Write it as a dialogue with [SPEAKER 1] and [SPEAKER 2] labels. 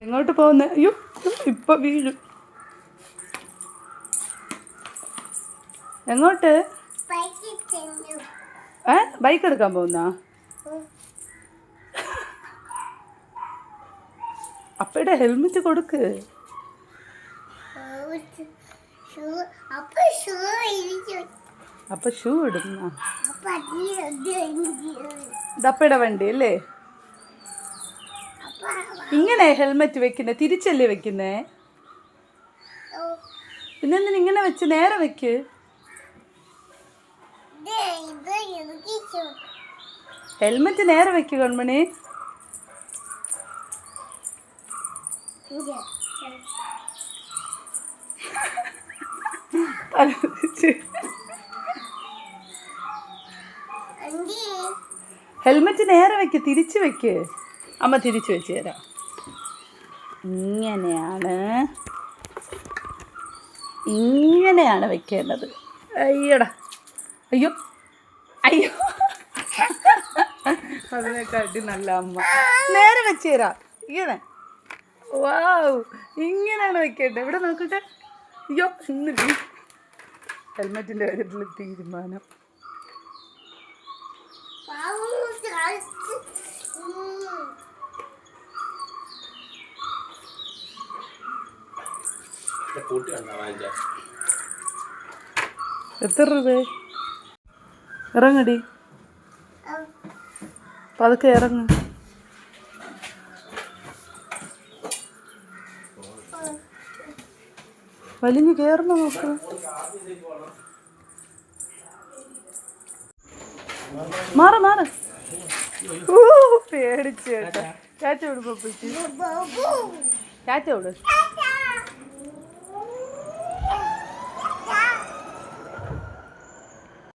[SPEAKER 1] എങ്ങോട്ട് പോകുന്നേ? അയ്യോ ഇപ്പൊ വീഴും. എങ്ങോട്ട്? ബൈക്ക് എടുക്കാൻ പോകുന്നാ? അപ്പയുടെ ഹെൽമെറ്റ് കൊടുക്ക്. അപ്പൊ ഷൂ ഇടുന്ന ഇതപ്പയുടെ വണ്ടി അല്ലേ? ഇങ്ങനെ ഹെൽമെറ്റ് വെക്കുന്നേ? തിരിച്ചല്ലേ വെക്കുന്നേ? പിന്നെ എന്തിനാ ഇങ്ങനെ വെച്ച്? നേരെ വെക്ക്. ഹെൽമെറ്റ് നേരെ വെക്ക് കൺമണി. ഹെൽമെറ്റ് നേരെ വെക്ക്, തിരിച്ചു വെക്ക്. അമ്മ തിരിച്ചു വെച്ച് തരാം. ഇങ്ങനെയാണ് വെക്കേണ്ടത്. അയ്യടാ, അയ്യോ അയ്യോ, അതിനെക്കാട്ടി നല്ല അമ്മ. നേരെ വെച്ച് തരാം. ഇങ്ങനെ വാവ്, ഇങ്ങനെയാണ് വെക്കേണ്ടത്. ഇവിടെ നോക്കട്ടെ. അയ്യോ, ഇന്നില്ല ഹെൽമെറ്റിൻ്റെ കാര്യത്തിൽ തീരുമാനം. എത്ര രൂപ? ഇറങ്ങടി, പതുക്കെ ഇറങ്ങ്. വലിഞ്ഞ് കയറുന്ന നോക്ക്. മാറ മാറ. പേടിച്ച് കേട്ടോ. ചാറ്റ വിടുമ്പോ ചാറ്റ വിട്.